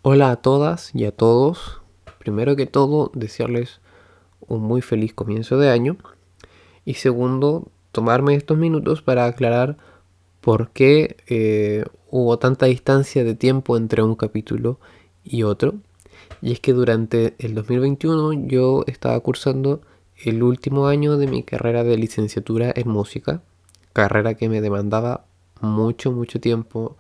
Hola a todas y a todos. Primero que todo, desearles un muy feliz comienzo de año. Y segundo, tomarme estos minutos para aclarar por qué hubo tanta distancia de tiempo entre un capítulo y otro. Y es que durante el 2021 yo estaba cursando el último año de mi carrera de licenciatura en música, carrera que me demandaba mucho tiempo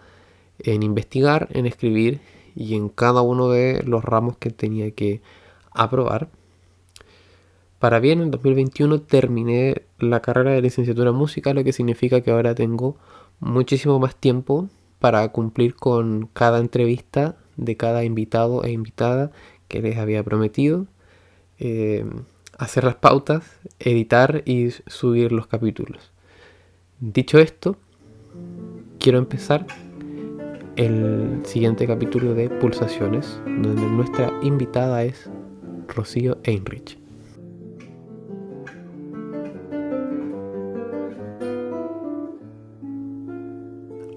en investigar, en escribir y en cada uno de los ramos que tenía que aprobar. Para bien, en 2021 terminé la carrera de licenciatura en música, lo que significa que ahora tengo muchísimo más tiempo para cumplir con cada entrevista de cada invitado e invitada que les había prometido, eh, hacer las pautas, editar y subir los capítulos. Dicho esto, quiero empezar el siguiente capítulo de Pulsaciones, donde nuestra invitada es Rocío Heinrich.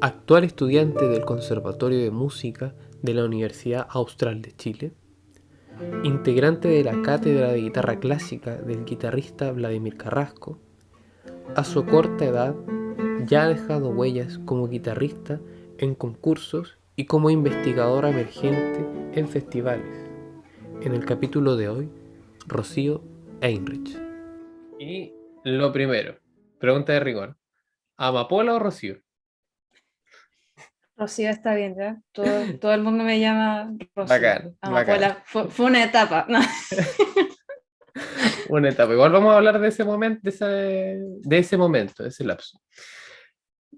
Actual estudiante del Conservatorio de Música de la Universidad Austral de Chile, integrante de la cátedra de guitarra clásica del guitarrista Vladimir Carrasco, a su corta edad ya ha dejado huellas como guitarrista en concursos y como investigadora emergente en festivales. En el capítulo de hoy, Rocío Heinrich. Y lo primero, pregunta de rigor. ¿Amapola o Rocío? Rocío está bien, ¿ya? Todo el mundo me llama Rocío. Bacán, bacán. Amapola fue una etapa, ¿no? Una etapa. Igual vamos a hablar de ese momento, de ese momento, de ese lapso.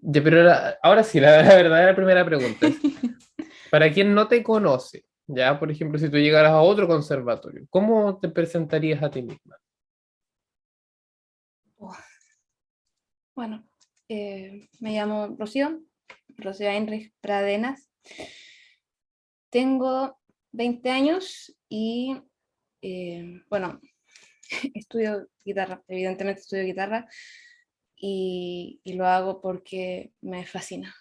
Ya, pero ahora sí, la verdadera primera pregunta es, para quien no te conoce, ya, por ejemplo, si tú llegaras a otro conservatorio, ¿cómo te presentarías a ti misma? Bueno, me llamo Rocío Heinrich Pradenas. Tengo 20 años y, bueno, estudio guitarra, evidentemente estudio guitarra y lo hago porque me fascina.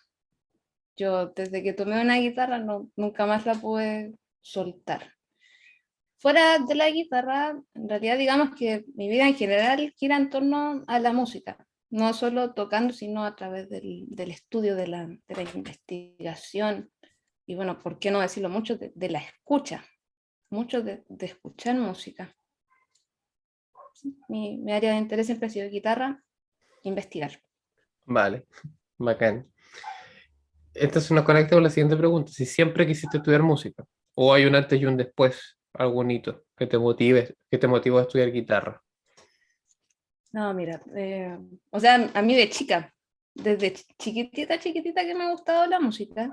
Yo desde que tomé una guitarra nunca más la pude soltar. Fuera de la guitarra, en realidad digamos que mi vida en general gira en torno a la música, no solo tocando, sino a través del estudio, de la investigación y bueno, ¿por qué no decirlo mucho? De la escucha, mucho de escuchar música. Mi área de interés siempre ha sido guitarra, investigar. Vale, bacán. Esta se nos conecta con la siguiente pregunta. Si siempre quisiste estudiar música, o hay un antes y un después, algún hito que te motive a estudiar guitarra. No, mira, o sea, a mí de chica, desde chiquitita que me ha gustado la música.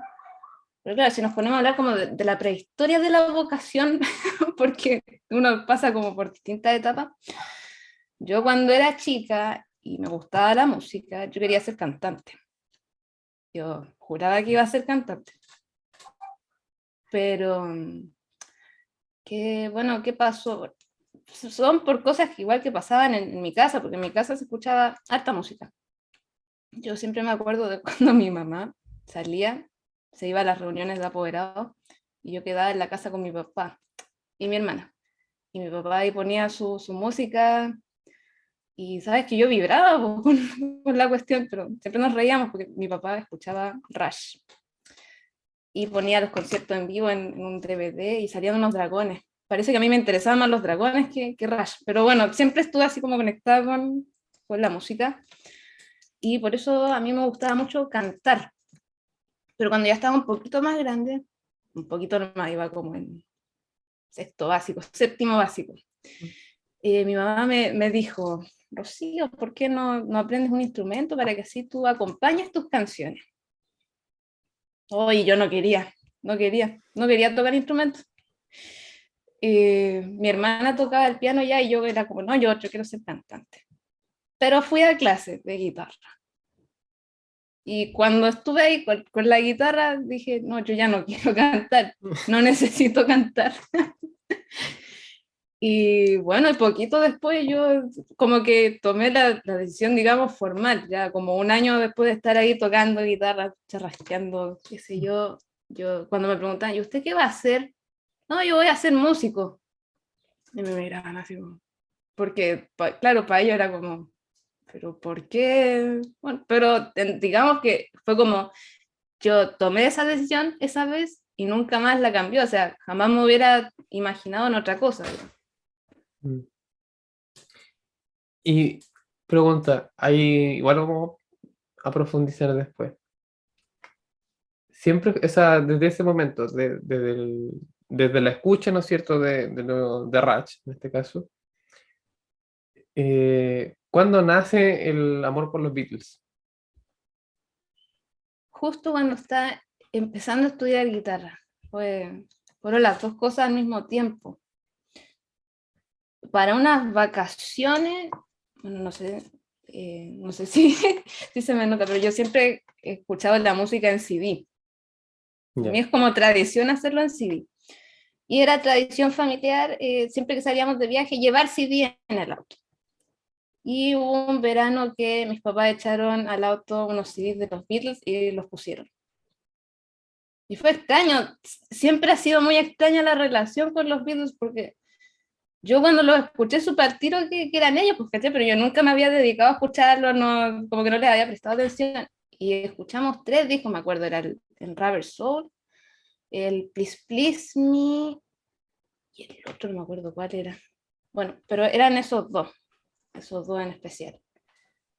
Pero claro, si nos ponemos a hablar como de la prehistoria de la vocación, porque uno pasa como por distintas etapas, yo cuando era chica y me gustaba la música, yo quería ser cantante. Yo juraba que iba a ser cantante. Pero, bueno, ¿qué pasó? Son por cosas que igual que pasaban en mi casa, porque en mi casa se escuchaba harta música. Yo siempre me acuerdo de cuando mi mamá salía, se iba a las reuniones de apoderados y yo quedaba en la casa con mi papá y mi hermana. Y mi papá ahí ponía su música y sabes que yo vibraba po, con la cuestión, pero siempre nos reíamos porque mi papá escuchaba Rush y ponía los conciertos en vivo en un DVD y salían unos dragones. Parece que a mí me interesaban más los dragones que Rush, pero bueno, siempre estuve así como conectada con la música y por eso a mí me gustaba mucho cantar. Pero cuando ya estaba un poquito más grande, un poquito más, iba como en sexto básico, séptimo básico, mi mamá me dijo, Rocío, ¿por qué no aprendes un instrumento para que así tú acompañes tus canciones? Oh, y yo no quería tocar instrumentos. Mi hermana tocaba el piano ya y yo era como, no, yo quiero ser cantante. Pero fui a clases de guitarra. Y cuando estuve ahí con la guitarra, dije, no, yo ya no quiero cantar, no necesito cantar. Y bueno, y poquito después yo como que tomé la decisión, digamos, formal, ya como un año después de estar ahí tocando guitarra, charrasqueando, qué sé yo, Cuando me preguntaban, ¿y usted qué va a hacer? No, yo voy a ser músico. Y me miraban así como, porque, claro, para ellos era como, ¿pero por qué? Bueno, pero digamos que fue como, yo tomé esa decisión esa vez y nunca más la cambió, o sea, jamás me hubiera imaginado en otra cosa. Mm. Y pregunta, ahí igual vamos a profundizar después. Siempre, desde ese momento, desde la escucha, ¿no es cierto?, de Rach, en este caso, ¿cuándo nace el amor por los Beatles? Justo cuando estaba empezando a estudiar guitarra, fueron las dos cosas al mismo tiempo. Para unas vacaciones, bueno, no sé si, si se me nota, pero yo siempre he escuchado la música en CD. A mí Ya. es como tradición hacerlo en CD. Y era tradición familiar, siempre que salíamos de viaje, llevar CD en el auto. Y hubo un verano que mis papás echaron al auto unos CDs de los Beatles y los pusieron. Y fue extraño, siempre ha sido muy extraña la relación con los Beatles porque yo cuando los escuché supe al tiro que eran ellos, pues, ¿cachai? Pero yo nunca me había dedicado a escucharlos, no, como que no les había prestado atención. Y escuchamos tres discos, me acuerdo, era el Rubber Soul, el Please Please Me, y el otro no me acuerdo cuál era. Bueno, pero eran esos dos en especial.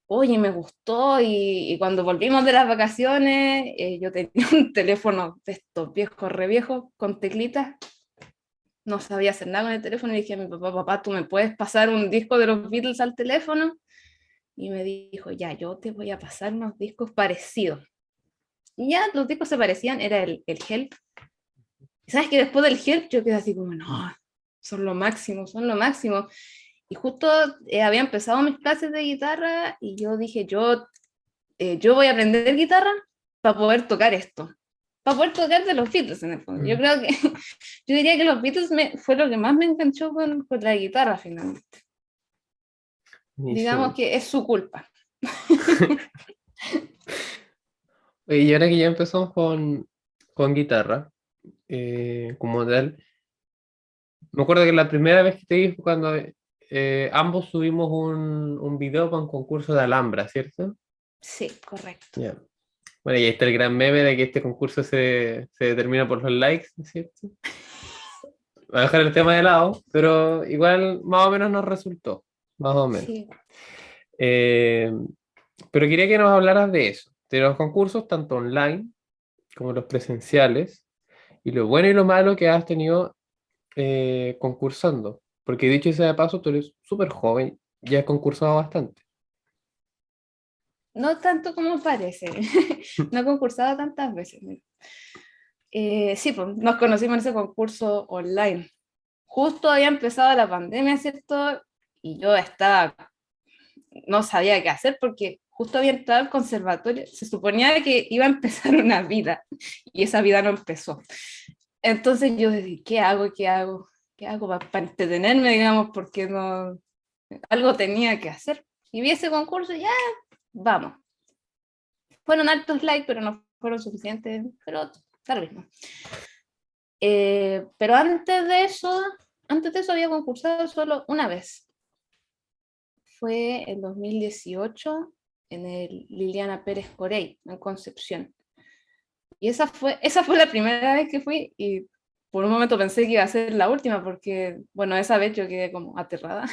Oye, me gustó y cuando volvimos de las vacaciones, yo tenía un teléfono de estos viejos, re viejos, con teclitas, no sabía hacer nada con el teléfono y dije a mi papá, papá, ¿tú me puedes pasar un disco de los Beatles al teléfono? Y me dijo, ya, yo te voy a pasar unos discos parecidos. Y ya los discos se parecían, era el Help. Y sabes que después del Help yo quedé así como, no, son lo máximo, son lo máximo. Y justo había empezado mis clases de guitarra y yo dije, yo voy a aprender guitarra para poder tocar esto, para poder tocar de los Beatles en el fondo. Yo Mm. creo que, yo diría que los Beatles fue lo que más me enganchó con la guitarra finalmente. Digamos Buenísimo. que es su culpa. Oye, y ahora que ya empezamos con guitarra, como tal, me acuerdo que la primera vez que te vi fue cuando ambos subimos un video para un concurso de Alhambra, ¿cierto? Sí, correcto. Ya. Bueno, y ahí está el gran meme de que este concurso se determina por los likes, ¿no es cierto? Voy a dejar el tema de lado, pero igual más o menos nos resultó, más o menos. Sí. Eh, pero quería que nos hablaras de eso, de los concursos tanto online como los presenciales, y lo bueno y lo malo que has tenido concursando. Porque dicho sea de paso, tú eres súper joven, ya has concursado bastante. No tanto como parece. No he concursado tantas veces. Sí, pues nos conocimos en ese concurso online. Justo había empezado la pandemia, ¿cierto? Y yo estaba, no sabía qué hacer porque justo había entrado al conservatorio. Se suponía que iba a empezar una vida y esa vida no empezó. Entonces yo dije, ¿qué hago? ¿Qué hago? ¿Qué hago para entretenerme, digamos? Porque no, algo tenía que hacer. Y vi ese concurso y ya, vamos. Fueron altos likes, pero no fueron suficientes, pero está lo mismo. Pero antes de eso había concursado solo una vez. Fue en 2018 en el Liliana Pérez Corey, en Concepción. Y esa fue la primera vez que fui y por un momento pensé que iba a ser la última porque, bueno, esa vez yo quedé como aterrada.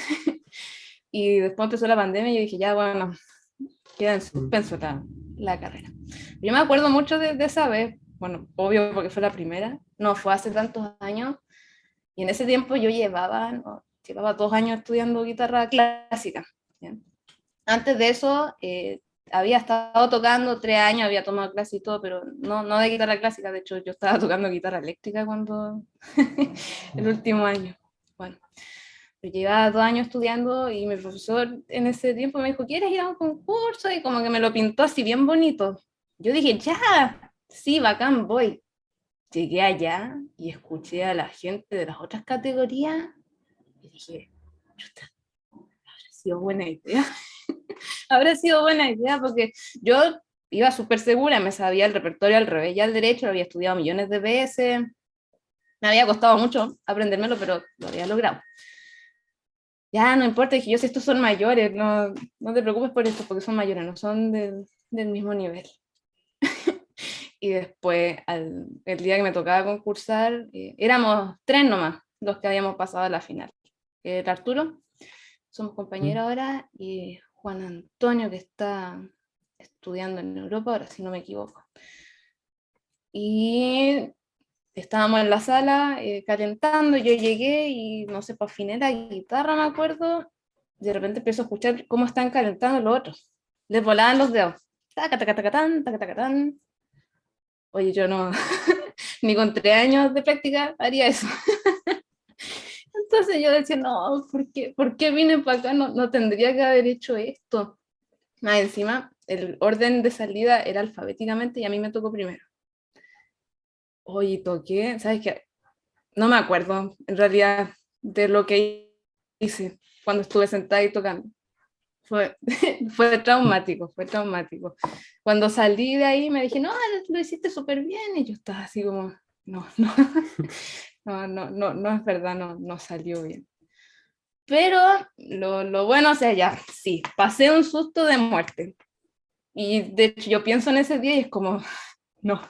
Y después empezó la pandemia y yo dije, ya, bueno, queda en Mm. suspenso la carrera. Yo me acuerdo mucho de esa vez, bueno, obvio porque fue la primera, no fue hace tantos años, y en ese tiempo yo llevaba, no, llevaba 2 años estudiando guitarra clásica. ¿Bien? Antes de eso, había estado tocando 3 años, había tomado clase y todo, pero no, no de guitarra clásica, de hecho yo estaba tocando guitarra eléctrica cuando el último año. Bueno, yo llevaba 2 años estudiando y mi profesor en ese tiempo me dijo, ¿quieres ir a un concurso? Y como que me lo pintó así bien bonito. Yo dije, ya, sí, bacán, voy. Llegué allá y escuché a la gente de las otras categorías y dije, chuta, habrá sido buena idea. Habrá sido buena idea porque yo iba súper segura, me sabía el repertorio al revés y al derecho, lo había estudiado millones de veces, me había costado mucho aprendérmelo, pero lo había logrado. Ya, no importa, dije yo, si estos son mayores, no te preocupes por esto, porque son mayores, no son del mismo nivel. Y después, el día que me tocaba concursar, éramos 3 nomás los que habíamos pasado a la final. El Arturo, somos compañeros ahora, y Juan Antonio, que está estudiando en Europa, ahora si no me equivoco. Y estábamos en la sala calentando, yo llegué y no sé, por afiné la guitarra, me acuerdo, de repente empiezo a escuchar cómo están calentando los otros. Les volaban los dedos. Taca, taca, taca, tan, taca, taca, tan. Oye, yo no, ni con 3 años de práctica haría eso. Entonces yo decía, no, ¿por qué vine para acá? No tendría que haber hecho esto. Más encima, el orden de salida era alfabéticamente y a mí me tocó primero. Oye, toqué, ¿sabes qué? No me acuerdo, en realidad, de lo que hice cuando estuve sentada y tocando. Fue, fue traumático, fue traumático. Cuando salí de ahí me dije, no, lo hiciste súper bien. Y yo estaba así como, no, no, no es verdad, no salió bien. Pero lo bueno, o sea, ya, sí, pasé un susto de muerte. Y de hecho yo pienso en ese día y es como, no.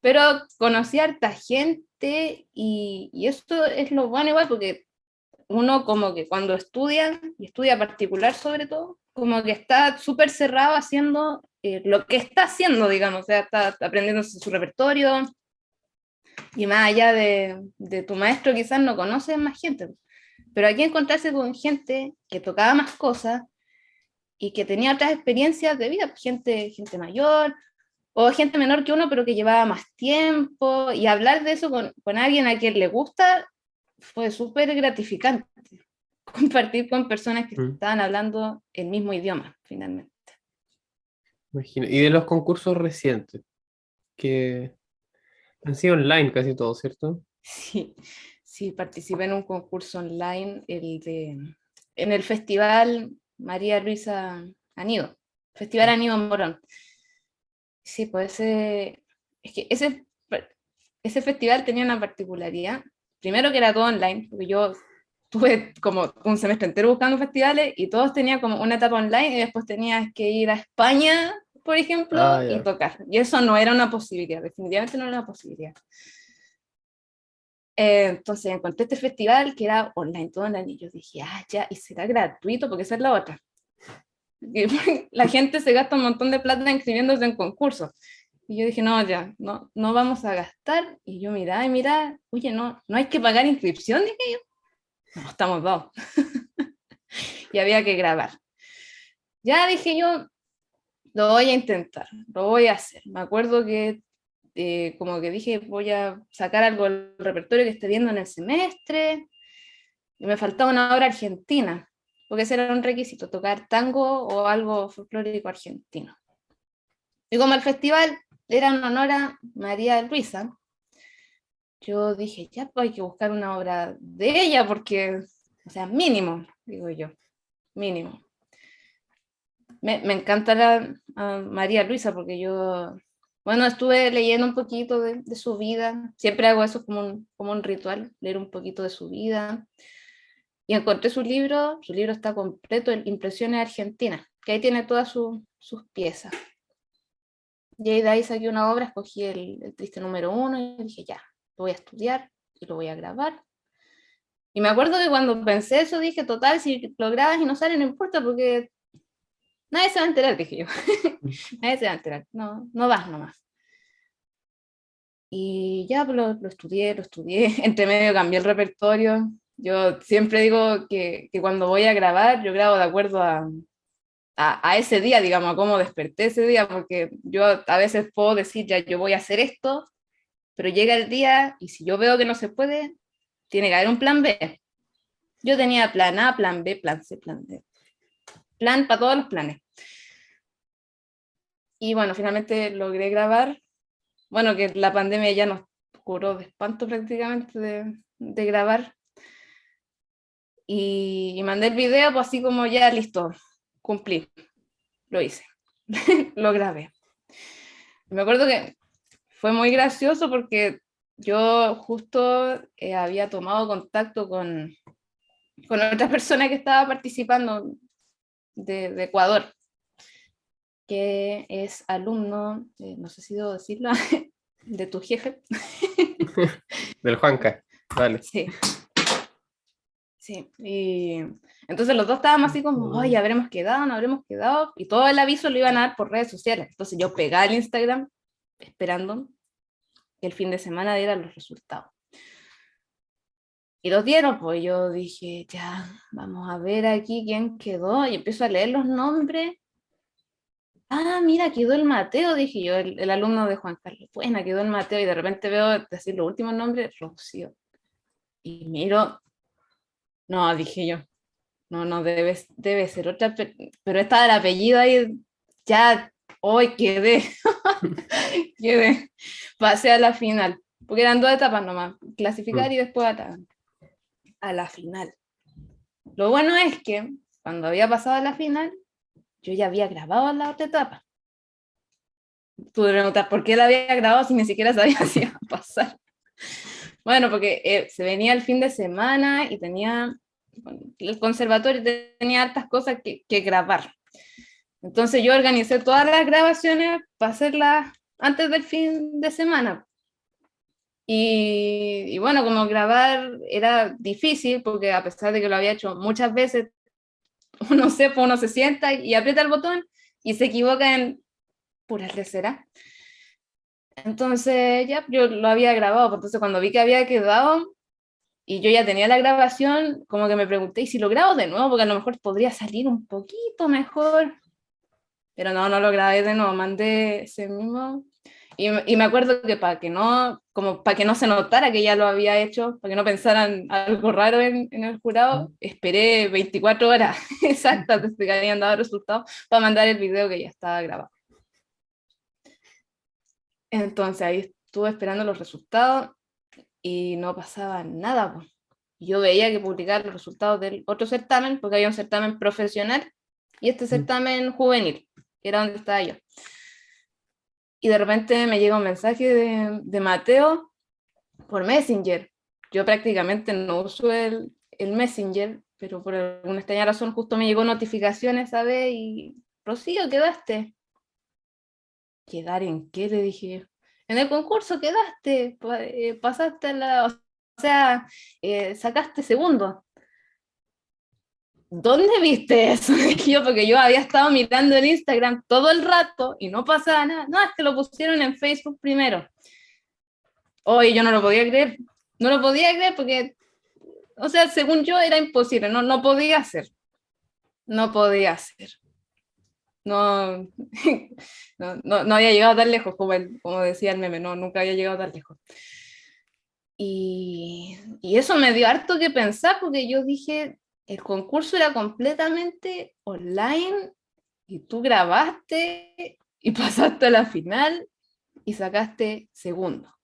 Pero conocí a harta gente y eso es lo bueno igual, porque uno como que cuando estudia, y estudia particular sobre todo, como que está súper cerrado haciendo lo que está haciendo, digamos, o sea, está aprendiendo su repertorio, y más allá de tu maestro quizás no conoces más gente. Pero aquí encontrarse con gente que tocaba más cosas y que tenía otras experiencias de vida, pues gente mayor o gente menor que uno, pero que llevaba más tiempo, y hablar de eso con alguien a quien le gusta fue súper gratificante. Compartir con personas que Mm. estaban hablando el mismo idioma, finalmente. Imagino. Y de los concursos recientes, que han sido online casi todos, ¿cierto? Sí, sí, participé en un concurso online, en el Festival María Luisa Anido, Festival Anido Morón. Sí, pues es que ese festival tenía una particularidad. Primero que era todo online, porque yo tuve como un semestre entero buscando festivales y todos tenían como una etapa online y después tenías que ir a España, por ejemplo, Ah, y ya. tocar. Y eso no era una posibilidad, definitivamente no era una posibilidad. Entonces encontré este festival que era online, todo online, y yo dije, ah, ya, y será gratuito, porque esa es la otra. La gente se gasta un montón de plata inscribiéndose en concursos. Y yo dije, no, ya, no vamos a gastar. Y yo mirá y mirá, oye, no hay que pagar inscripción, dije yo. No, estamos dos. Y había que grabar. Ya dije yo, lo voy a intentar, lo voy a hacer. Me acuerdo que como que dije, voy a sacar algo del repertorio que esté viendo en el semestre. Y me faltaba una obra argentina, porque ese era un requisito, tocar tango o algo folclórico argentino. Y como el festival era en honor a María Luisa, yo dije, ya pues hay que buscar una obra de ella, porque, o sea, mínimo, digo yo, mínimo. Me encanta a María Luisa porque yo, bueno, estuve leyendo un poquito de su vida, siempre hago eso como un ritual, leer un poquito de su vida, y encontré su libro está completo en Impresiones Argentinas, que ahí tiene todas sus piezas. Y ahí de ahí saqué una obra, escogí el triste número 1 y dije, ya, lo voy a estudiar y lo voy a grabar. Y me acuerdo que cuando pensé eso dije, total, si lo grabas y no sale, no importa, porque nadie se va a enterar, dije yo. Nadie se va a enterar, no vas nomás. Y ya pues, lo estudié, entre medio cambié el repertorio. Yo siempre digo que cuando voy a grabar, yo grabo de acuerdo a ese día, digamos, a cómo desperté ese día, porque yo a veces puedo decir, ya, yo voy a hacer esto, pero llega el día y si yo veo que no se puede, tiene que haber un plan B. Yo tenía plan A, plan B, plan C, plan D. Plan para todos los planes. Y bueno, finalmente logré grabar. Bueno, que la pandemia ya nos curó de espanto prácticamente de grabar. Y mandé el video, pues así como ya listo, cumplí, lo hice. lo grabé. Me acuerdo que fue muy gracioso porque yo justo había tomado contacto con otra persona que estaba participando de Ecuador, que es alumno, no sé si debo decirlo, de tu jefe. Del Juanca, vale. Sí, sí. Y entonces los dos estábamos así como, ay, habremos quedado, no habremos quedado, y todo el aviso lo iban a dar por redes sociales. Entonces yo pegaba el Instagram esperando que el fin de semana diera los resultados. Y los dieron, pues yo dije, ya, vamos a ver aquí quién quedó, y empiezo a leer los nombres. Ah, mira, quedó el Mateo, dije yo, el alumno de Juan Carlos. Buena, quedó el Mateo, y de repente veo decir los últimos nombres, Rocío. Y miro, no, dije yo, no, no, debe ser otra, pero estaba el apellido ahí, ya, hoy quedé, quedé, pasé a la final, porque eran 2 etapas nomás, clasificar y después a la final. Lo bueno es que cuando había pasado a la final, yo ya había grabado la otra etapa. Tú te preguntas por qué la había grabado si ni siquiera sabía si iba a pasar. Bueno, porque se venía el fin de semana y tenía, bueno, el conservatorio tenía hartas cosas que grabar. Entonces yo organicé todas las grabaciones para hacerlas antes del fin de semana. Y bueno, como grabar era difícil, porque a pesar de que lo había hecho muchas veces, uno se sienta y aprieta el botón y se equivoca en puras leceras. Entonces ya yo lo había grabado, pues, entonces cuando vi que había quedado y yo ya tenía la grabación, como que me pregunté, ¿y si lo grabo de nuevo? Porque a lo mejor podría salir un poquito mejor. Pero no, no lo grabé de nuevo, mandé ese mismo. Y me acuerdo que como para que no se notara que ya lo había hecho, para que no pensaran algo raro en el jurado, esperé 24 horas exactas desde que habían dado resultados para mandar el video que ya estaba grabado. Entonces ahí estuve esperando los resultados y no pasaba nada, pues. Yo veía que publicaban los resultados del otro certamen, porque había un certamen profesional y este certamen juvenil, que era donde estaba yo. Y de repente me llega un mensaje de Mateo por Messenger. Yo prácticamente no uso el Messenger, pero por alguna extraña razón justo me llegó notificación esa vez y, Rocío, quedaste. ¿Quedar en qué? Le dije. En el concurso quedaste, pasaste o sea, sacaste segundo. ¿Dónde viste eso? Dije yo, porque yo había estado mirando el Instagram todo el rato y no pasaba nada. No, es que lo pusieron en Facebook primero. Hoy yo no lo podía creer. No lo podía creer porque, o sea, según yo era imposible. No, no podía hacer. No podía hacer. No, no había llegado tan lejos como decía el meme. No, nunca había llegado tan lejos. Y eso me dio harto que pensar porque yo dije, el concurso era completamente online y tú grabaste y pasaste a la final y sacaste segundo.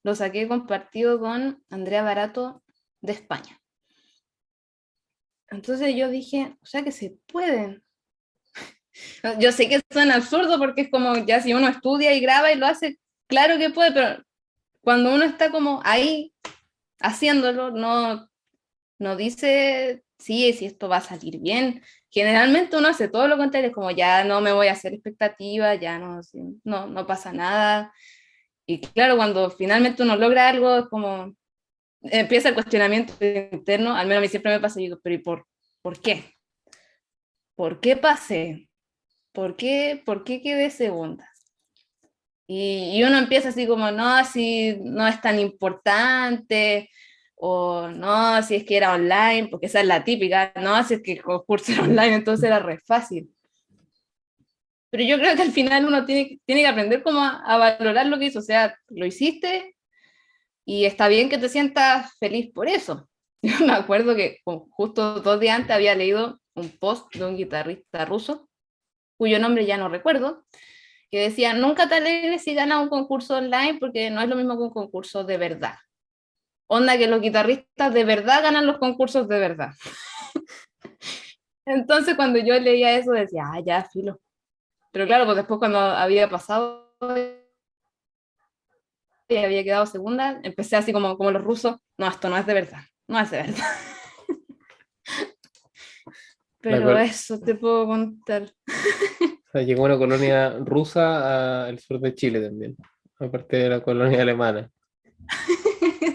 Lo saqué compartido con Andrea Barato de España. Entonces yo dije, o sea que se pueden. Yo sé que suena absurdo porque es como ya si uno estudia y graba y lo hace, claro que puede, pero cuando uno está como ahí haciéndolo, no dice, sí, si esto va a salir bien. Generalmente uno hace todo lo contrario, es como ya no me voy a hacer expectativas, ya no, no pasa nada. Y claro, cuando finalmente uno logra algo, es como empieza el cuestionamiento interno, al menos a mí siempre me pasa, y digo, pero ¿y por qué? ¿Por qué pasé? ¿Por qué quedé segunda? Y uno empieza así como, no, si no es tan importante, o no, si es que era online, porque esa es la típica, no, si es que el concurso era online, entonces era re fácil. Pero yo creo que al final uno tiene que aprender como a valorar lo que hizo, o sea, lo hiciste y está bien que te sientas feliz por eso. Yo me acuerdo que justo 2 días antes había leído un post de un guitarrista ruso, cuyo nombre ya no recuerdo, que decía, nunca te alegres si ganas un concurso online porque no es lo mismo que un concurso de verdad. Onda que los guitarristas de verdad ganan los concursos de verdad. Entonces cuando yo leía eso decía, ya, filo. Pero claro, pues después cuando había pasado y había quedado segunda, empecé así como los rusos, no, esto no es de verdad, no es de verdad. La Pero col- eso te puedo contar. o sea, llegó una colonia rusa al sur de Chile también, aparte de la colonia alemana.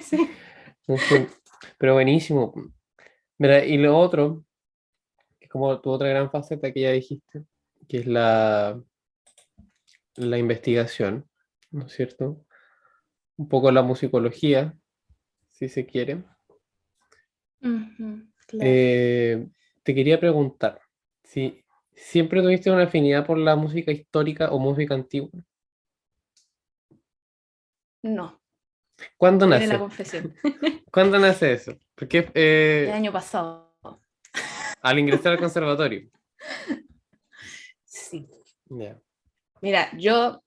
Sí. Ujú. Pero buenísimo. Mira, y lo otro, que es como tu otra gran faceta que ya dijiste, que es la investigación, ¿no es cierto? Un poco la musicología, si se quiere. Ujú, claro. Eh, Te quería preguntar si siempre tuviste una afinidad por la música histórica o música antigua. No, ¿Cuándo viene la nace? confesión. ¿Cuándo nace eso? Porque El año pasado. al ingresar al conservatorio. Sí. Ya. Mira, yo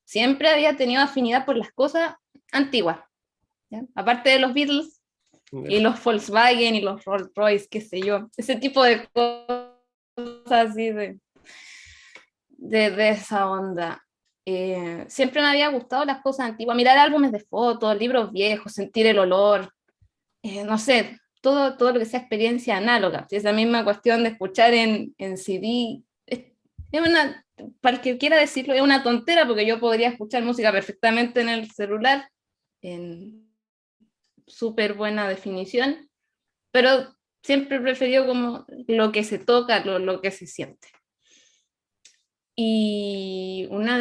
siempre había tenido afinidad por las cosas antiguas, ¿ya? Aparte de los Beatles Ya. y los Volkswagen y los Rolls Royce, qué sé yo, ese tipo de cosas así de esa onda. Siempre me había gustado las cosas antiguas, mirar álbumes de fotos, libros viejos, sentir el olor, no sé, todo lo que sea experiencia análoga. Esa misma cuestión de escuchar en CD, es una, para el que quiera decirlo, es una tontera porque yo podría escuchar música perfectamente en el celular, en súper buena definición, pero siempre preferido como lo que se toca, lo que se siente. Y bueno,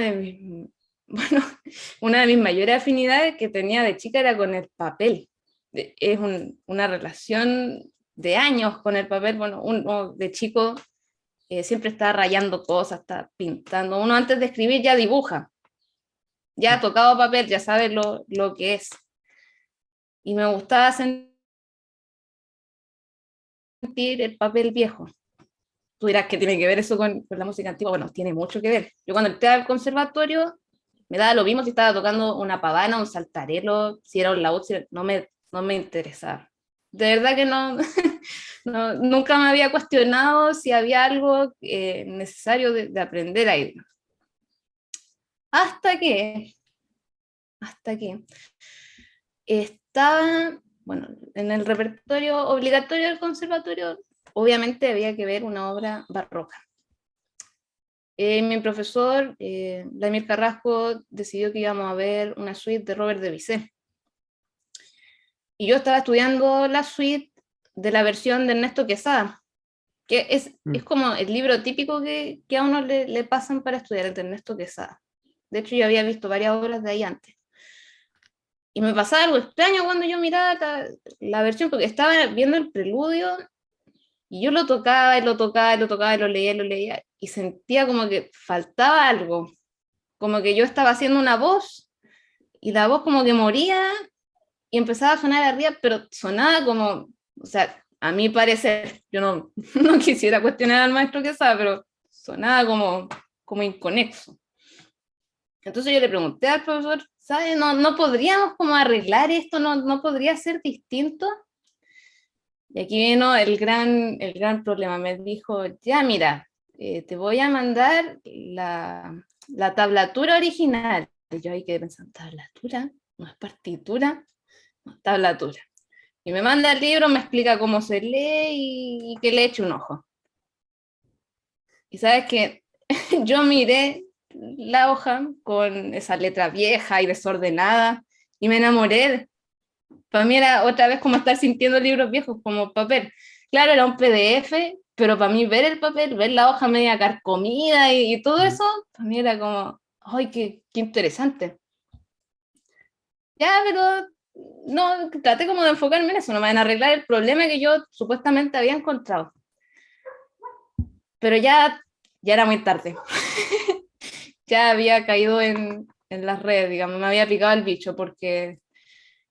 una de mis mayores afinidades que tenía de chica era con el papel. Es una relación de años con el papel. Bueno, uno de chico siempre está rayando cosas, está pintando. Uno antes de escribir ya dibuja, ya ha tocado papel, ya sabe lo que es. Y me gustaba sentir el papel viejo. Tú dirás que tiene que ver eso con la música antigua. Bueno, tiene mucho que ver. Yo cuando entré al conservatorio me daba lo mismo si estaba tocando una pavana, un saltarelo, si era un laúd, no me interesaba. De verdad que no, no, nunca me había cuestionado si había algo necesario de aprender ahí. Hasta que, hasta que estaba, bueno, en el repertorio obligatorio del conservatorio, obviamente había que ver una obra barroca. Mi profesor, Vladimir Carrasco, decidió que íbamos a ver una suite de Robert de Bizet. Y yo estaba estudiando la suite de la versión de Ernesto Quesada, que es Mm. como el libro típico que a uno le pasan para estudiar, el de Ernesto Quesada. De hecho, yo había visto varias obras de ahí antes. Y me pasaba algo extraño cuando yo miraba la versión, porque estaba viendo el preludio y yo lo tocaba y lo tocaba y lo tocaba y lo leía, y sentía como que faltaba algo, como que yo estaba haciendo una voz y la voz como que moría y empezaba a sonar arriba, pero sonaba como, o sea, a mi parecer, yo no, no quisiera cuestionar al maestro que sabe, pero sonaba como inconexo. Entonces yo le pregunté al profesor, ¿sabe? No podríamos como arreglar esto, no podría ser distinto. Y aquí vino el gran problema. Me dijo, ya mira, te voy a mandar la tablatura original. Y yo ahí quedé pensando, ¿tablatura? ¿No es partitura? No, tablatura. Y me manda el libro, me explica cómo se lee y que le eche un ojo. Y sabes que yo miré la hoja con esa letra vieja y desordenada y me enamoré. Para mí era otra vez como estar sintiendo libros viejos, como papel. Claro, era un PDF, pero para mí ver el papel, ver la hoja media carcomida y todo Mm. eso, para mí era como, ¡ay, qué interesante! Ya, pero no, traté como de enfocarme en eso, no me van a arreglar el problema que yo supuestamente había encontrado. Pero ya era muy tarde. Ya había caído en las redes, digamos, me había picado el bicho, porque,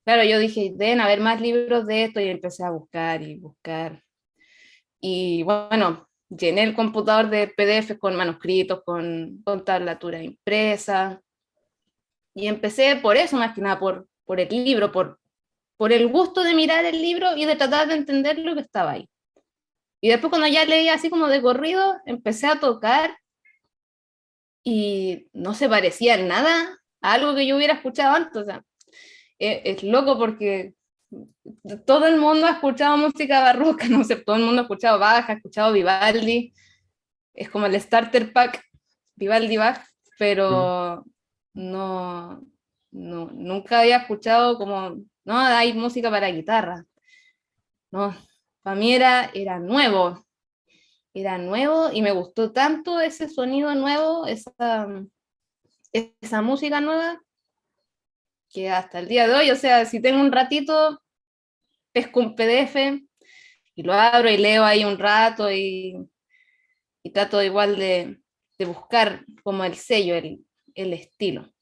claro, yo dije, deben haber más libros de esto, y empecé a buscar y buscar. Y bueno, llené el computador de PDF con manuscritos, con tablatura impresa, y empecé por eso, más que nada, por el libro, por el gusto de mirar el libro y de tratar de entender lo que estaba ahí. Y después cuando ya leí así como de corrido, empecé a tocar y no se parecía en nada a algo que yo hubiera escuchado antes. O sea, es loco porque todo el mundo ha escuchado música barroca, no sé, todo el mundo ha escuchado Bach, ha escuchado Vivaldi, es como el starter pack Vivaldi Bach, Mm. pero no, nunca había escuchado como, no, hay música para guitarra, no, para mí era nuevo y me gustó tanto ese sonido nuevo, esa música nueva, que hasta el día de hoy, o sea, si tengo un ratito, pesco un PDF y lo abro y leo ahí un rato y trato igual de buscar como el sello, el estilo.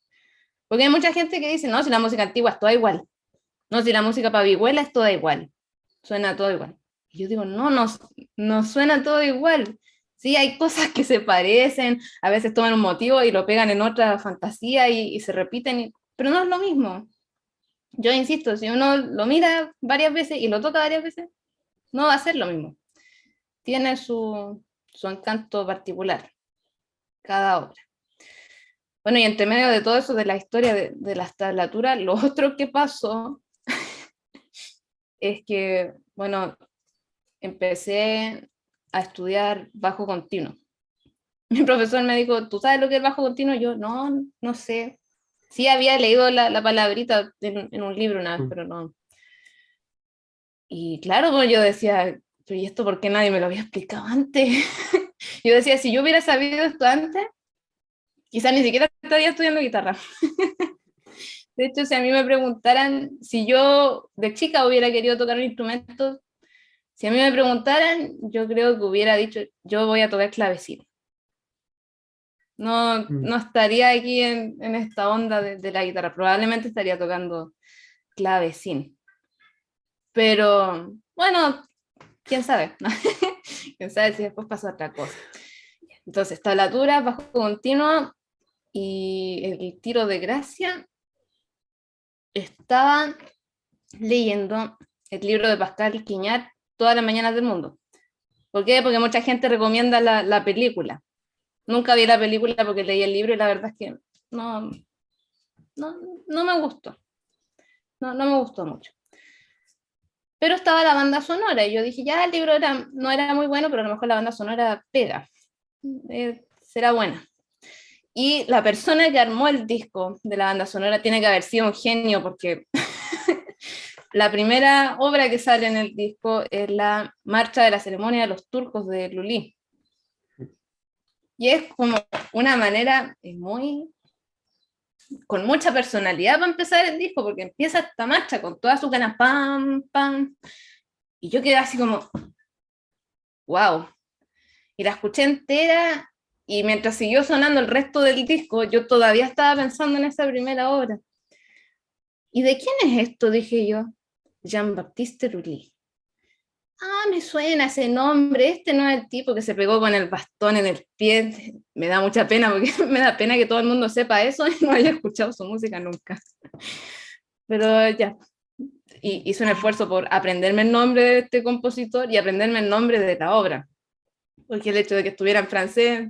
Porque hay mucha gente que dice, no, si la música antigua es toda igual, no, si la música para vihuela es toda igual, suena todo igual. Y yo digo, no suena todo igual. Sí, hay cosas que se parecen, a veces toman un motivo y lo pegan en otra fantasía y se repiten, pero no es lo mismo. Yo insisto, si uno lo mira varias veces y lo toca varias veces, no va a ser lo mismo. Tiene su encanto particular, cada obra. Bueno, y entre medio de todo eso, de la historia de las tablaturas, lo otro que pasó es que, bueno, empecé a estudiar bajo continuo. Mi profesor me dijo, ¿tú sabes lo que es bajo continuo? Yo, no sé. Sí había leído la palabrita en un libro una vez, Mm. pero no. Y claro, pues yo decía, pero ¿y esto por qué nadie me lo había explicado antes? Yo decía, si yo hubiera sabido esto antes, quizás ni siquiera estaría estudiando guitarra. De hecho, si a mí me preguntaran si yo de chica hubiera querido tocar un instrumento, si a mí me preguntaran, yo creo que hubiera dicho, yo voy a tocar clavecín. Mm. No estaría aquí en esta onda de la guitarra, probablemente estaría tocando clavecín. Pero bueno, quién sabe, ¿no? Quién sabe si después pasa otra cosa. Entonces, tablatura, bajo continuo y el tiro de gracia. Estaba leyendo el libro de Pascal Quiñar todas las mañanas del mundo. ¿Por qué? Porque mucha gente recomienda la película. Nunca vi la película porque leí el libro y la verdad es que no, no, no me gustó. No me gustó mucho. Pero estaba la banda sonora y yo dije, ya el libro no era muy bueno, pero a lo mejor la banda sonora pega. Será buena. Y la persona que armó el disco de la banda sonora tiene que haber sido un genio porque la primera obra que sale en el disco es la marcha de la ceremonia de los turcos de Lully. Y es como una manera con mucha personalidad para empezar el disco, porque empieza esta marcha con todas sus ganas, pam, pam. Y yo quedé así como, wow. Y la escuché entera y mientras siguió sonando el resto del disco, yo todavía estaba pensando en esa primera obra. ¿Y de quién es esto? Dije yo. Jean-Baptiste Lully. Ah, me suena ese nombre, este no es el tipo que se pegó con el bastón en el pie. Me da mucha pena porque me da pena que todo el mundo sepa eso y no haya escuchado su música nunca. Pero ya, hice un esfuerzo por aprenderme el nombre de este compositor y aprenderme el nombre de la obra. Porque el hecho de que estuviera en francés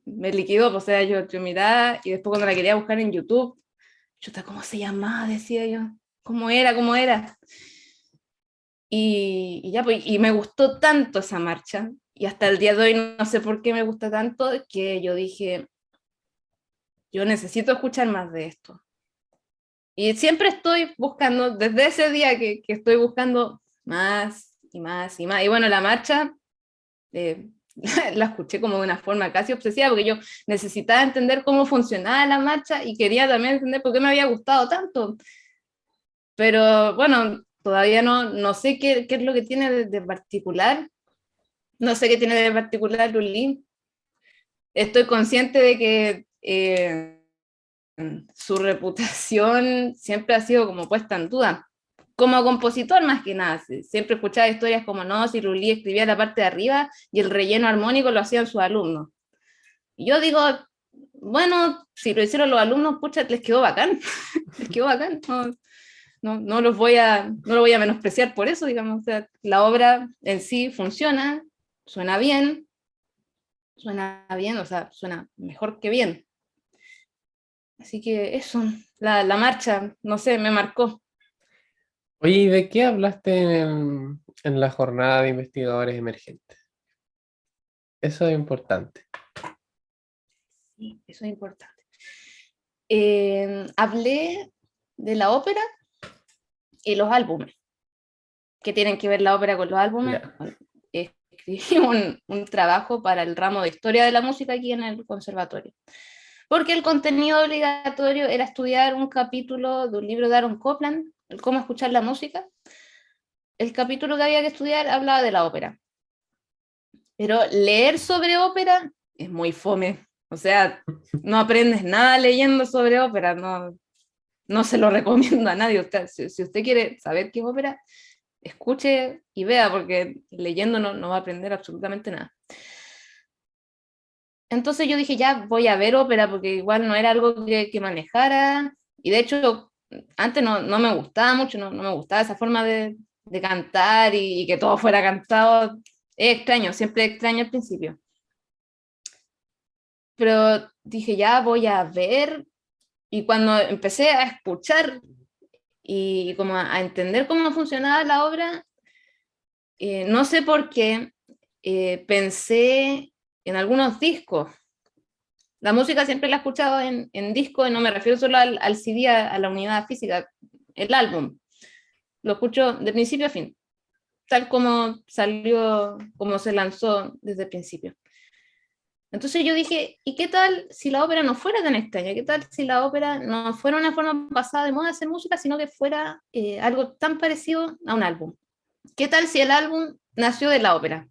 me liquidó, pues, o sea, yo miraba y después cuando la quería buscar en YouTube, chuta, ¿cómo se llamaba? Decía yo, ¿cómo era? ¿Cómo era? Y ya, pues, y me gustó tanto esa marcha, y hasta el día de hoy no sé por qué me gusta tanto, que yo dije, yo necesito escuchar más de esto. Y siempre estoy buscando, desde ese día que estoy buscando más y más y más. Y bueno, la marcha eh, la escuché como de una forma casi obsesiva, porque yo necesitaba entender cómo funcionaba la marcha y quería también entender por qué me había gustado tanto. Pero bueno, todavía no sé qué es lo que tiene de particular. No sé qué tiene de particular Lully. Estoy consciente de que su reputación siempre ha sido como puesta en duda. Como compositor más que nada, siempre escuchaba historias como no, si Lully escribía la parte de arriba y el relleno armónico lo hacían sus alumnos. Y yo digo, bueno, si lo hicieron los alumnos, pucha, les quedó bacán, les quedó bacán, no no lo voy a menospreciar por eso, digamos, o sea, la obra en sí funciona, suena bien, o sea, suena mejor que bien. Así que eso, la marcha, no sé, me marcó. Oye, ¿y de qué hablaste en la jornada de investigadores emergentes? Eso es importante. Sí, eso es importante. Hablé de la ópera y los álbumes. ¿Qué tienen que ver la ópera con los álbumes? Ya. Bueno, escribí un trabajo para el ramo de historia de la música aquí en el conservatorio. Porque el contenido obligatorio era estudiar un capítulo de un libro de Aaron Copland, el cómo escuchar la música. El capítulo que había que estudiar hablaba de la ópera. Pero leer sobre ópera es muy fome. O sea, no aprendes nada leyendo sobre ópera, no se lo recomiendo a nadie. Si usted quiere saber qué es ópera, escuche y vea, porque leyendo no va a aprender absolutamente nada. Entonces yo dije, ya voy a ver ópera, porque igual no era algo que manejara. Y de hecho, antes no me gustaba mucho, no me gustaba esa forma de cantar y que todo fuera cantado. Es extraño, siempre extraño al principio. Pero dije, ya voy a ver. Y cuando empecé a escuchar y como a entender cómo funcionaba la obra, no sé por qué pensé en algunos discos. La música siempre la he escuchado en disco y no me refiero solo al CD, a la unidad física, el álbum. Lo escucho de principio a fin, tal como salió, como se lanzó desde el principio. Entonces yo dije, ¿y qué tal si la ópera no fuera tan extraña? ¿Qué tal si la ópera no fuera una forma pasada de moda de hacer música, sino que fuera algo tan parecido a un álbum? ¿Qué tal si el álbum nació de la ópera?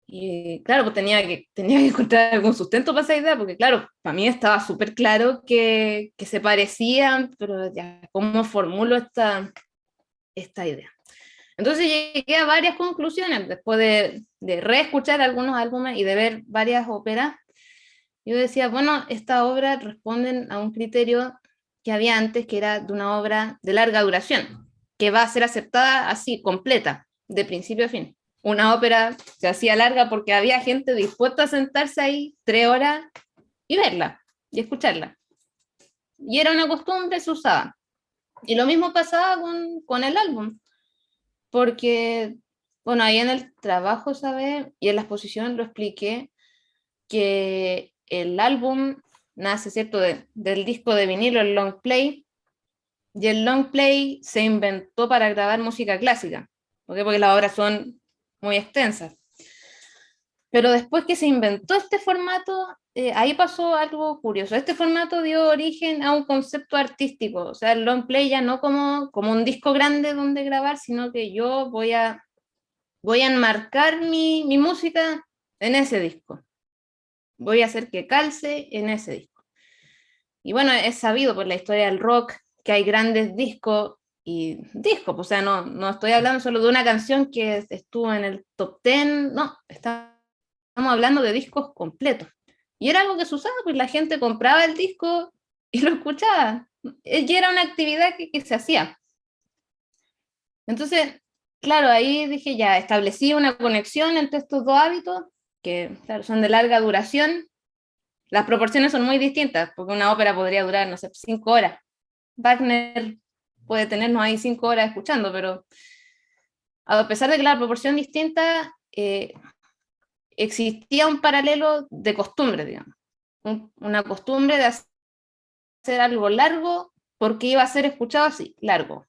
Y claro, pues tenía que encontrar algún sustento para esa idea, porque claro, para mí estaba súper claro que se parecían, pero ya, ¿cómo formulo esta idea? Entonces llegué a varias conclusiones después de reescuchar algunos álbumes y de ver varias óperas. Yo decía, bueno, estas obras responden a un criterio que había antes, que era de una obra de larga duración, que va a ser aceptada así, completa, de principio a fin. Una ópera se hacía larga porque había gente dispuesta a sentarse ahí 3 horas y verla y escucharla. Y era una costumbre, se usaba. Y lo mismo pasaba con el álbum, porque, bueno, ahí en el trabajo, ¿sabes? Y en la exposición lo expliqué, que el álbum nace, ¿cierto?, del disco de vinilo, el long play, y el long play se inventó para grabar música clásica, ¿okay? Porque las obras son muy extensas. Pero después que se inventó este formato, ahí pasó algo curioso. Este formato dio origen a un concepto artístico, o sea, el long play ya no como un disco grande donde grabar, sino que yo voy a enmarcar mi música en ese disco. Voy a hacer que calce en ese disco. Y bueno, es sabido por la historia del rock que hay grandes discos y discos, o sea, no estoy hablando solo de una canción que estuvo en el top 10, no, estamos hablando de discos completos. Y era algo que se usaba, pues la gente compraba el disco y lo escuchaba. Y era una actividad que se hacía. Entonces, claro, ahí dije ya, establecí una conexión entre estos dos hábitos, que claro, son de larga duración. Las proporciones son muy distintas, porque una ópera podría durar, no sé, 5 horas. Wagner puede tenernos ahí 5 horas escuchando, pero a pesar de que la proporción es distinta, existía un paralelo de costumbre, digamos. Una costumbre de hacer algo largo porque iba a ser escuchado así, largo.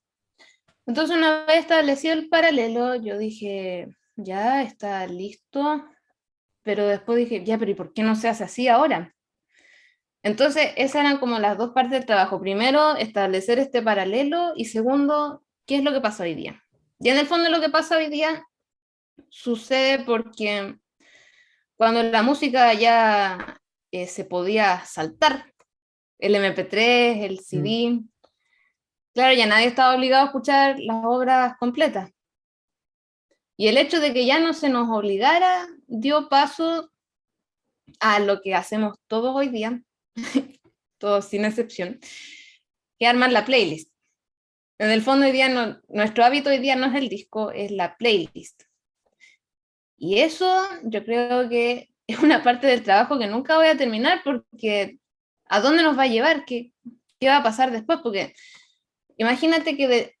Entonces, una vez establecido el paralelo, yo dije, ya está listo, pero después dije, ya, pero ¿y por qué no se hace así ahora? Entonces, esas eran como las dos partes del trabajo. Primero, establecer este paralelo y segundo, ¿qué es lo que pasa hoy día? Y en el fondo lo que pasa hoy día sucede porque cuando la música ya se podía saltar, el MP3, el Mm. CD, claro, ya nadie estaba obligado a escuchar las obras completas. Y el hecho de que ya no se nos obligara dio paso a lo que hacemos todos hoy día, todos sin excepción, que armar la playlist. En el fondo hoy día nuestro hábito hoy día no es el disco, es la playlist. Y eso yo creo que es una parte del trabajo que nunca voy a terminar porque ¿a dónde nos va a llevar? ¿Qué va a pasar después? Porque imagínate que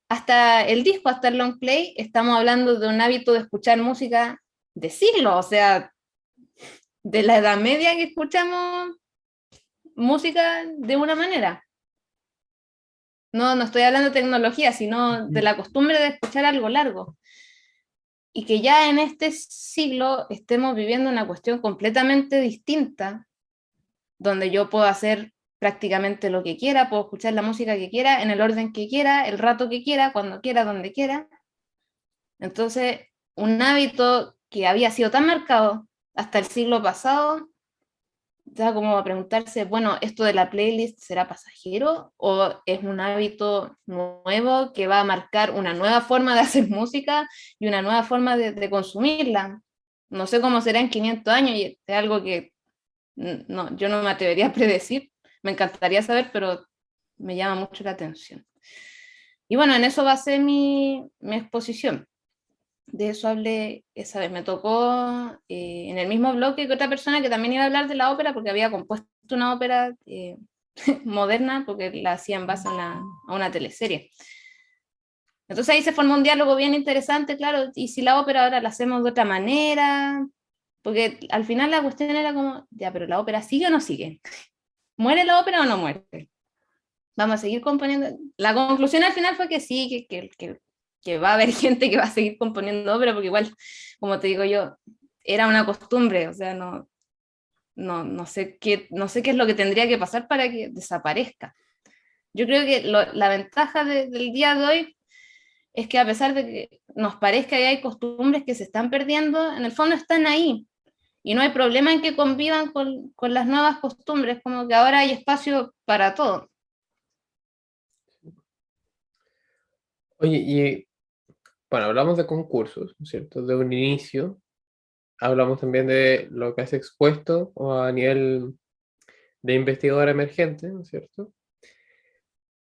hasta el disco, hasta el long play, estamos hablando de un hábito de escuchar música de siglos, o sea, de la Edad Media que escuchamos música de una manera. No estoy hablando de tecnología, sino de la costumbre de escuchar algo largo. Y que ya en este siglo estemos viviendo una cuestión completamente distinta, donde yo puedo hacer prácticamente lo que quiera, puedo escuchar la música que quiera, en el orden que quiera, el rato que quiera, cuando quiera, donde quiera. Entonces, un hábito que había sido tan marcado hasta el siglo pasado, ya como a preguntarse, bueno, ¿esto de la playlist será pasajero o es un hábito nuevo que va a marcar una nueva forma de hacer música y una nueva forma de consumirla? No sé cómo será en 500 años y es algo que no, yo no me atrevería a predecir, me encantaría saber, pero me llama mucho la atención. Y bueno, en eso va a ser mi exposición. De eso hablé esa vez. Me tocó en el mismo bloque que otra persona que también iba a hablar de la ópera, porque había compuesto una ópera moderna, porque la hacía en base a una teleserie. Entonces ahí se formó un diálogo bien interesante, claro, y si la ópera ahora la hacemos de otra manera, porque al final la cuestión era como, ya, pero la ópera sigue o no sigue. ¿Muere la ópera o no muere? Vamos a seguir componiendo. La conclusión al final fue que sí, que va a haber gente que va a seguir componiendo ópera, porque igual, como te digo yo, era una costumbre, o sea, no sé qué es lo que tendría que pasar para que desaparezca. Yo creo que la ventaja del día de hoy es que a pesar de que nos parezca que hay costumbres que se están perdiendo, en el fondo están ahí. Y no hay problema en que convivan con las nuevas costumbres, como que ahora hay espacio para todo. Oye, y bueno, hablamos de concursos, ¿no es cierto? De un inicio. Hablamos también de lo que has expuesto o a nivel de investigador emergente, ¿no es cierto?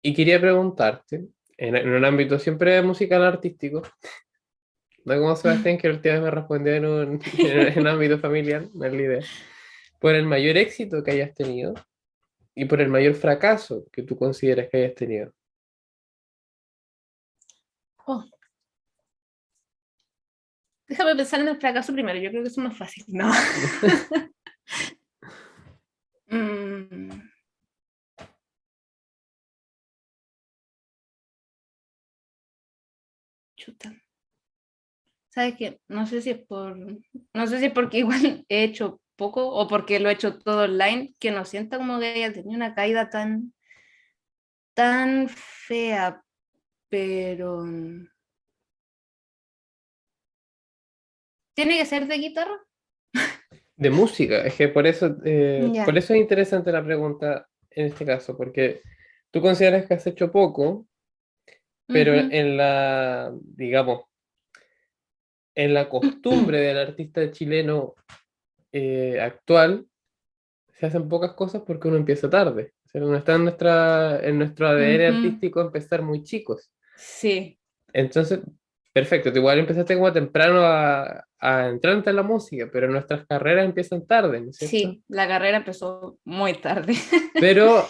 Y quería preguntarte, en un ámbito siempre musical artístico, no como Sebastián, que la última vez me respondió en un ámbito familiar, no es la idea, por el mayor éxito que hayas tenido y por el mayor fracaso que tú consideras que hayas tenido. Oh, déjame pensar en el fracaso primero, yo creo que eso es más fácil. No. Mm, chuta. ¿Sabes qué? No sé si es porque igual he hecho poco o porque lo he hecho todo online, que no sienta como que haya tenido una caída tan fea, pero ¿tiene que ser de guitarra? De música, es que por Ya. eso es interesante la pregunta en este caso, porque tú consideras que has hecho poco, pero Ujú. en la, digamos, en la costumbre del artista chileno actual, se hacen pocas cosas porque uno empieza tarde. O sea, no está en nuestro ADN Ujú. artístico empezar muy chicos. Sí, Entonces, perfecto, tú igual empezaste como temprano a entrar en la música, pero nuestras carreras empiezan tarde, ¿no es cierto? sí, la carrera empezó muy tarde. Pero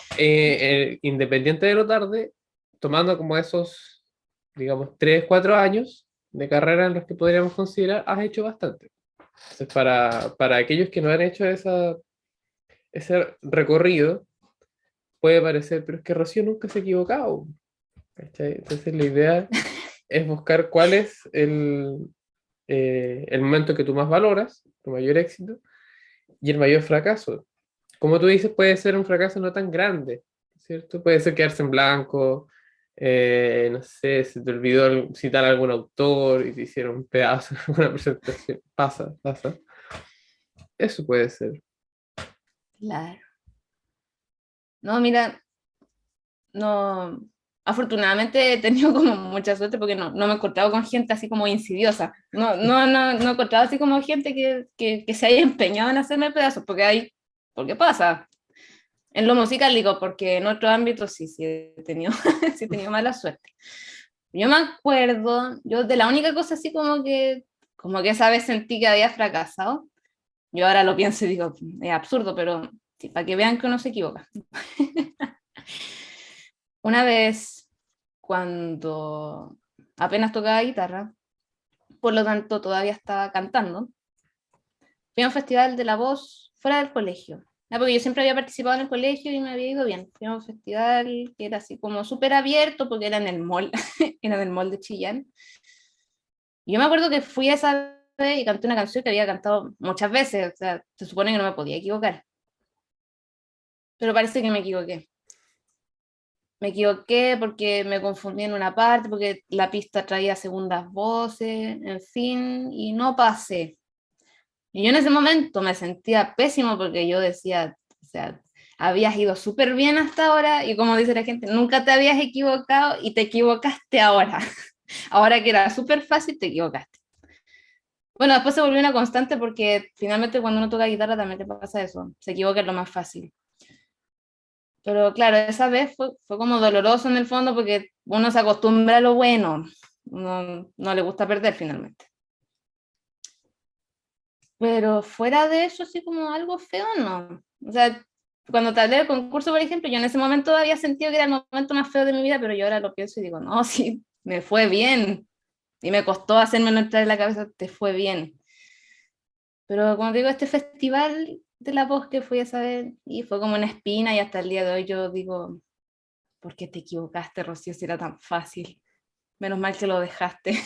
independiente de lo tarde, tomando como esos, digamos, 3 4 años de carrera en los que podríamos considerar, has hecho bastante. Entonces, para aquellos que no han hecho ese recorrido, puede parecer, pero es que Rocío nunca se ha equivocado. ¿Cachai? Entonces, la idea es buscar cuál es el momento que tú más valoras, tu mayor éxito, y el mayor fracaso. Como tú dices, puede ser un fracaso no tan grande, ¿cierto? Puede ser quedarse en blanco, no sé, se te olvidó citar a algún autor y te hicieron un pedazo en una presentación. Pasa, pasa. Eso puede ser. Claro. No, mira, no, afortunadamente he tenido como mucha suerte porque no me he encontrado con gente así como insidiosa. No he encontrado así como gente que se haya empeñado en hacerme pedazos, porque pasa. En lo musical digo, porque en otros ámbitos sí he tenido, sí he tenido mala suerte. Yo me acuerdo, yo de la única cosa así como que como que esa vez sentí que había fracasado. Yo ahora lo pienso y digo, es absurdo, pero sí, para que vean que uno se equivoca. Una vez, cuando apenas tocaba guitarra, por lo tanto todavía estaba cantando, fui a un festival de la voz fuera del colegio. Porque yo siempre había participado en el colegio y me había ido bien. Fui a un festival que era así como súper abierto porque era en el mall, era en el mall de Chillán. Y yo me acuerdo que fui a esa vez y canté una canción que había cantado muchas veces, o sea, se supone que no me podía equivocar. Pero parece que me equivoqué. Me equivoqué porque me confundí en una parte, porque la pista traía segundas voces, en fin, y no pasé. Y yo en ese momento me sentía pésimo porque yo decía, o sea, habías ido súper bien hasta ahora y como dice la gente, nunca te habías equivocado y te equivocaste ahora. Ahora que era súper fácil, te equivocaste. Bueno, después se volvió una constante porque finalmente cuando uno toca guitarra también te pasa eso, se equivoca en lo más fácil. Pero claro, esa vez fue como doloroso en el fondo porque uno se acostumbra a lo bueno, no le gusta perder finalmente. Pero fuera de eso, así como algo feo, no. O sea, cuando te hablé del concurso, por ejemplo, yo en ese momento había sentido que era el momento más feo de mi vida, pero yo ahora lo pienso y digo, no, sí, me fue bien. Y me costó hacérmelo entrar en la cabeza, te fue bien. Pero como te digo, este festival de la voz que fui a saber, y fue como una espina, y hasta el día de hoy yo digo, ¿por qué te equivocaste, Rocío, si era tan fácil? Menos mal que lo dejaste.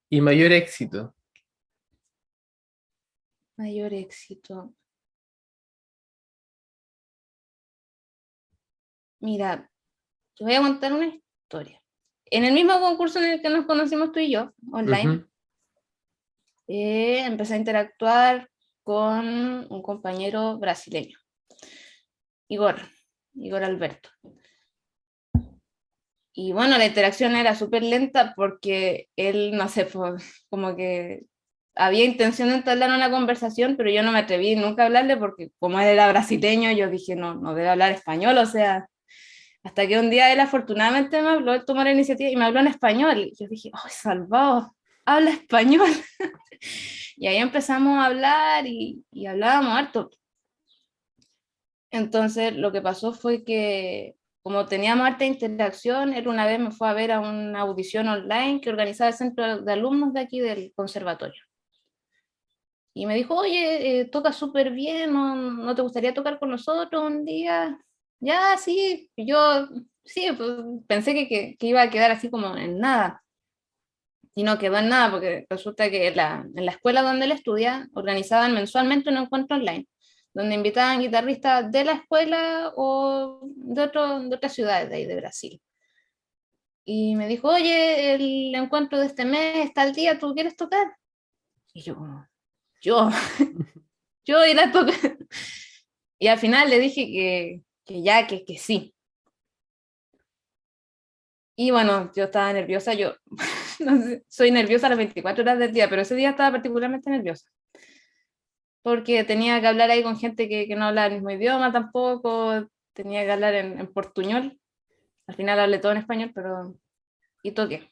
Y mayor éxito. Mayor éxito. Mira, te voy a contar una historia. En el mismo concurso en el que nos conocimos tú y yo, online, Ujú. empecé a interactuar con un compañero brasileño, Igor, Igor Alberto. Y bueno, la interacción era súper lenta porque él, no sé, como que había intención de entablar una conversación, pero yo no me atreví nunca a hablarle porque como él era brasileño, yo dije, no, no debe hablar español, o sea, hasta que un día él afortunadamente me habló, él tomó la iniciativa y me habló en español. Y yo dije, ¡ay, salvado! Habla español. Y ahí empezamos a hablar y hablábamos harto. Entonces lo que pasó fue que como teníamos harta interacción, él una vez me fue a ver a una audición online que organizaba el centro de alumnos de aquí del conservatorio. Y me dijo, oye, toca súper bien, ¿no te gustaría tocar con nosotros un día? Ya, sí, y yo, sí, pues, pensé que iba a quedar así como en nada. Y no quedó en nada, porque resulta que en la escuela donde él estudia organizaban mensualmente un encuentro online, donde invitaban guitarristas de la escuela o de otras ciudades de ahí de Brasil. Y me dijo, oye, el encuentro de este mes está al día, ¿tú quieres tocar? Y yo, yo ir a tocar. Y al final le dije que ya, que sí. Y bueno, yo estaba nerviosa, yo no sé, soy nerviosa las 24 horas del día, pero ese día estaba particularmente nerviosa, porque tenía que hablar ahí con gente que no hablaba el mismo idioma tampoco, tenía que hablar en portuñol, al final hablé todo en español, pero y toqué.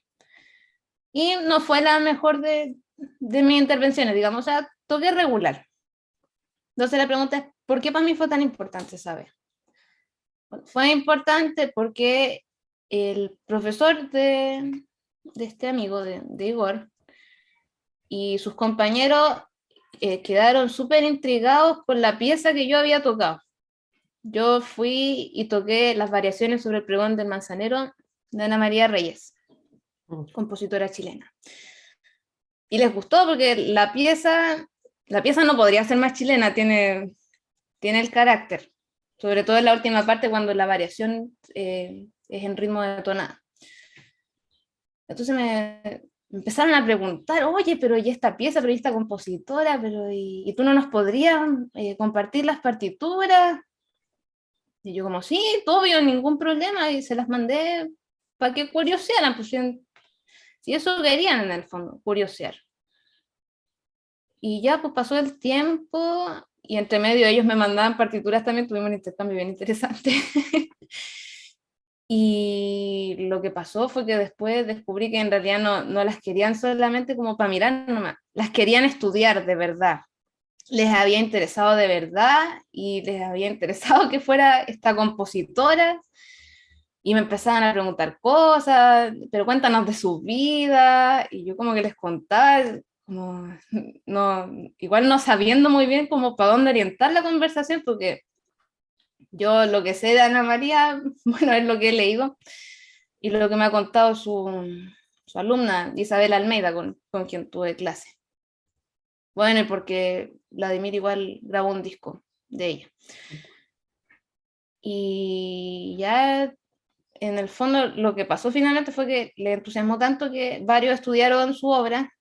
Y no fue la mejor de mis intervenciones, digamos, o sea, toqué regular. Entonces la pregunta es, ¿por qué para mí fue tan importante saber? Bueno, fue importante porque el profesor de este amigo, de Igor, y sus compañeros quedaron súper intrigados con la pieza que yo había tocado. Yo fui y toqué las variaciones sobre el pregón del manzanero de Ana María Reyes, compositora chilena. Y les gustó porque la pieza no podría ser más chilena, tiene el carácter, sobre todo en la última parte cuando la variación es en ritmo de tonada. Entonces me empezaron a preguntar, oye, pero ¿y esta pieza, pero ¿y esta compositora, pero ¿y tú no nos podrías compartir las partituras? Y yo como, sí, obvio, ningún problema, y se las mandé para que curiosearan, pues si eso querían en el fondo, curiosear. Y ya pues pasó el tiempo y entre medio ellos me mandaban partituras también, tuvimos un intercambio bien interesante. Y lo que pasó fue que después descubrí que en realidad no las querían solamente como para mirar nomás, las querían estudiar de verdad. Les había interesado de verdad y les había interesado que fuera esta compositora y me empezaban a preguntar cosas, pero cuéntanos de su vida, y yo como que les contaba, como, no, igual no sabiendo muy bien como para dónde orientar la conversación, porque yo lo que sé de Ana María, bueno, es lo que he leído y lo que me ha contado su alumna Isabel Almeida, con quien tuve clase. Bueno, y porque Vladimir igual grabó un disco de ella. Y ya en el fondo lo que pasó finalmente fue que le entusiasmó tanto que varios estudiaron su obra.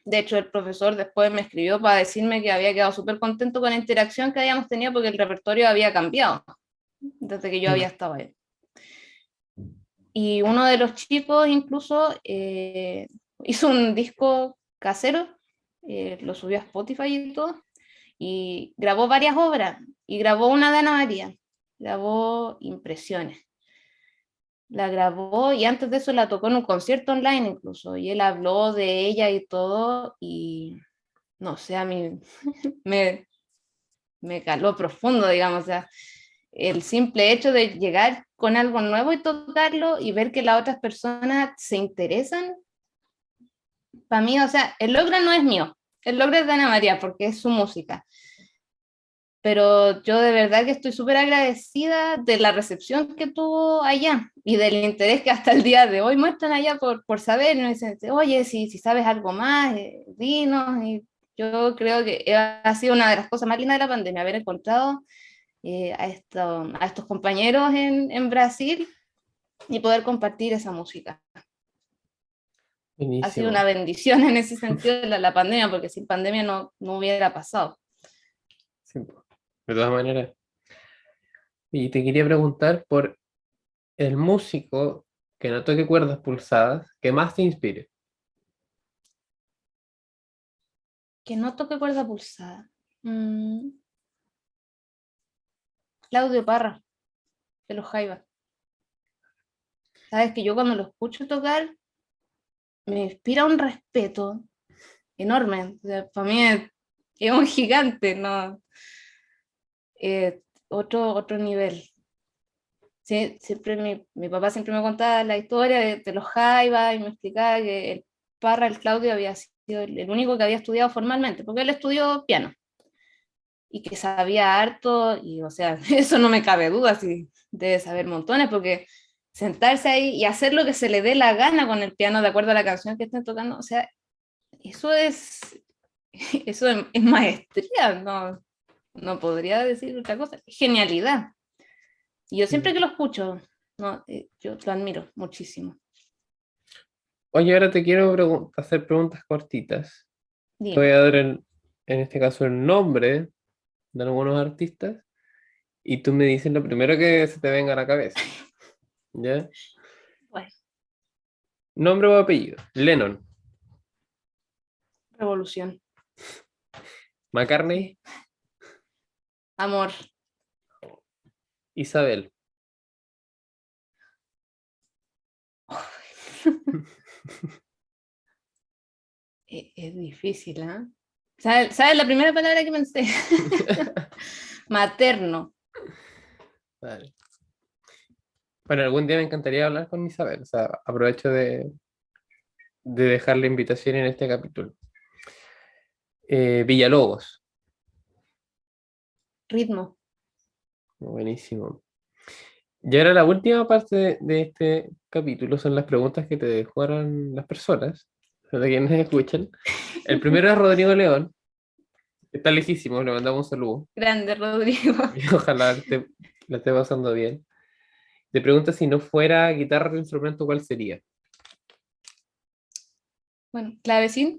De hecho, el profesor después me escribió para decirme que había quedado súper contento con la interacción que habíamos tenido porque el repertorio había cambiado desde que yo había Mm. estado ahí. Y uno de los chicos incluso hizo un disco casero, lo subió a Spotify y todo, y grabó varias obras, y grabó una de Ana María, grabó Impresiones. La grabó y antes de eso la tocó en un concierto online incluso, y él habló de ella y todo, y no sé, a mí me, me caló profundo, digamos, o sea, el simple hecho de llegar con algo nuevo y tocarlo y ver que las otras personas se interesan, para mí, o sea, el logro no es mío, el logro es de Ana María porque es su música, pero yo de verdad que estoy súper agradecida de la recepción que tuvo allá y del interés que hasta el día de hoy muestran allá por saber, y me dicen, oye, si sabes algo más, dinos, y yo creo que ha sido una de las cosas más lindas de la pandemia, haber encontrado a estos compañeros en Brasil y poder compartir esa música. Ha sido una Buenísimo. bendición en ese sentido de la pandemia, porque sin pandemia no hubiera pasado. Sí, po. De todas maneras. Y te quería preguntar por el músico que no toque cuerdas pulsadas que más te inspire. Que no toque cuerda pulsada. Mm, Claudio Parra, de los Jaivas. Sabes que yo cuando lo escucho tocar me inspira un respeto enorme. O sea, para mí es un gigante, ¿no? Otro nivel. Sí, siempre mi papá siempre me contaba la historia de los Jaivas y me explicaba que el Parra, el Claudio, había sido el único que había estudiado formalmente, porque él estudió piano y que sabía harto, y o sea, eso no me cabe duda, si debe saber montones, porque sentarse ahí y hacer lo que se le dé la gana con el piano de acuerdo a la canción que estén tocando, o sea, eso es, eso es maestría, no podría decir otra cosa, genialidad. Y yo siempre que lo escucho, no, yo lo admiro muchísimo. Oye, ahora te quiero hacer preguntas cortitas. Te voy Dime. a dar en este caso el nombre de algunos artistas y tú me dices lo primero que se te venga a la cabeza. ¿Ya? Bueno, Nombre o apellido. Lennon. revolución. McCartney. Sí. Amor. Isabel. Es difícil, ¿ah? ¿Sabes la primera palabra que pensé? Materno. Vale. Bueno, algún día me encantaría hablar con Isabel. O sea, aprovecho de dejar la invitación en este capítulo. Villalobos. Ritmo. Buenísimo. Y ahora la última parte de este capítulo son las preguntas que te dejaron las personas, de quienes escuchan. El primero es Rodrigo León, que está lejísimo, le mandamos un saludo. Grande, Rodrigo. Y ojalá la esté pasando bien. Te pregunta si no fuera guitarra de instrumento, ¿cuál sería? Bueno, clavecín.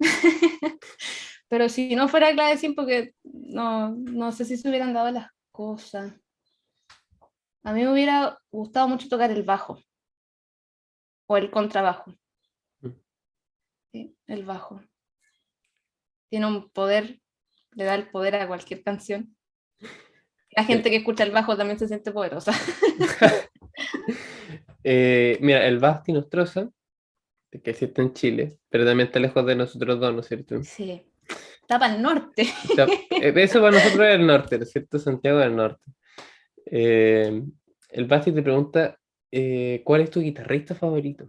Pero si no fuera clavecín, porque no sé si se hubieran dado las cosas. A mí me hubiera gustado mucho tocar el bajo o el contrabajo. ¿Sí? El bajo. Tiene un poder, le da el poder a cualquier canción. La El- gente que escucha el bajo también se siente poderosa. Mira, el Basti Nostroza, que existe en Chile, pero también está lejos de nosotros dos, ¿no es cierto? Sí, está para el norte. Eso para nosotros es el norte, ¿no es cierto? Santiago del Norte. Eh, el Basti te pregunta, ¿cuál es tu guitarrista favorito?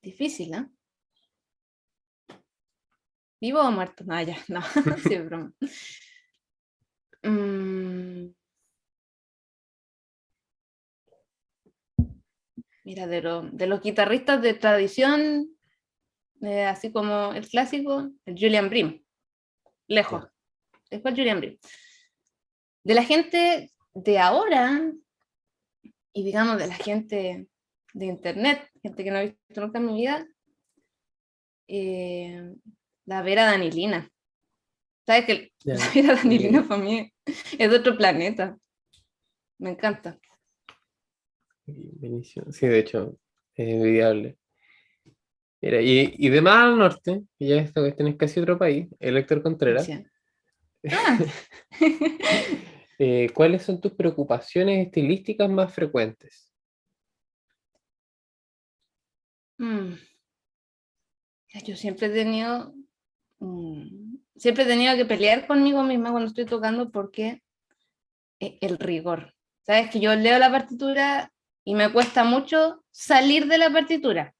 Difícil, ¿no? ¿Vivo o muerto? No, ya, no, sí, es broma. Mm, mira, de los guitarristas de tradición, así como el clásico, el Julian Brim, lejos. Ya. Después Julian Brim. De la gente de ahora, y digamos de la gente de internet, gente que no he visto nunca en mi vida, eh, la Vera Danilina. ¿Sabes que Ya, la Vera Danilina para mí es de otro planeta? Me encanta. buenísimo. Sí, de hecho, es envidiable. Mira, y de más al norte, que ya esta cuestión es casi otro país, el Héctor Contreras. Sí. Ah. ¿Cuáles son tus preocupaciones estilísticas más frecuentes? Mm. Yo siempre he tenido que pelear conmigo misma cuando estoy tocando porque el rigor. Sabes que yo leo la partitura y me cuesta mucho salir de la partitura.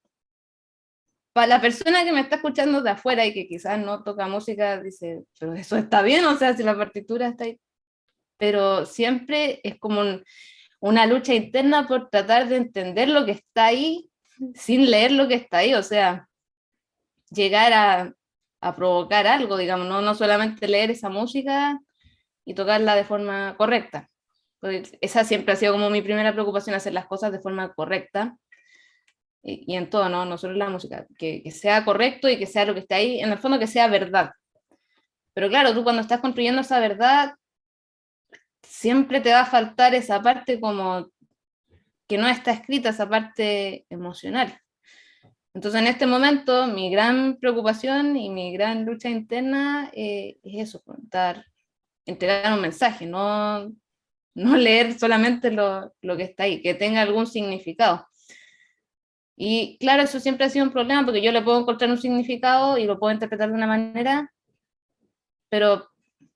Para la persona que me está escuchando de afuera y que quizás no toca música, dice, pero eso está bien, o sea, si la partitura está ahí. Pero siempre es como una lucha interna por tratar de entender lo que está ahí sin leer lo que está ahí, o sea, llegar a provocar algo, digamos, no solamente leer esa música y tocarla de forma correcta. Pues esa siempre ha sido como mi primera preocupación, hacer las cosas de forma correcta y en todo, ¿no? No solo en la música, que sea correcto y que sea lo que está ahí, en el fondo que sea verdad. Pero claro, tú cuando estás construyendo esa verdad, siempre te va a faltar esa parte como que no está escrita, esa parte emocional. Entonces, en este momento, mi gran preocupación y mi gran lucha interna es eso, dar, entregar un mensaje, no leer solamente lo que está ahí, que tenga algún significado. Y claro, eso siempre ha sido un problema porque yo le puedo encontrar un significado y lo puedo interpretar de una manera, pero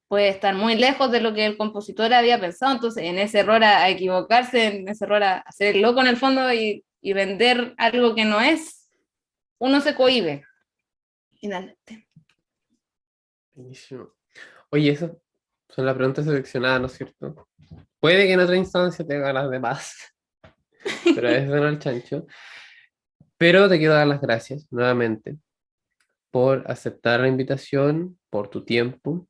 puede estar muy lejos de lo que el compositor había pensado. Entonces, en ese error a equivocarse, en ese error a hacer el loco en el fondo y vender algo que no es, uno se cohíbe, finalmente. Buenísimo. Oye, esas son las preguntas seleccionadas, ¿no es cierto? Puede que en otra instancia te haga las demás, pero a veces no el chancho. Pero te quiero dar las gracias nuevamente por aceptar la invitación, por tu tiempo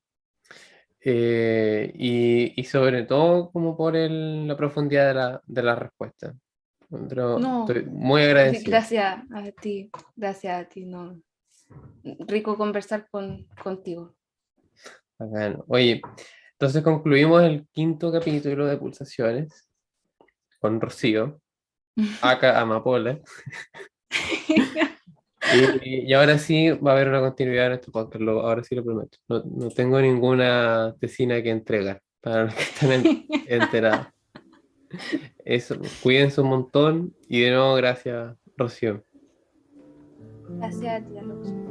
y sobre todo como por la profundidad de la respuesta. No, Estoy muy agradecido. gracias a ti, no. Rico conversar contigo. Bacán. Oye, entonces concluimos el quinto capítulo de Pulsaciones con Rocío, acá Amapola. Y ahora sí va a haber una continuidad en este podcast, ahora sí lo prometo. No, no tengo ninguna tesina que entregar para los que están enterados. Eso, cuídense un montón y de nuevo gracias, Rocío. Gracias a ti, Alonso.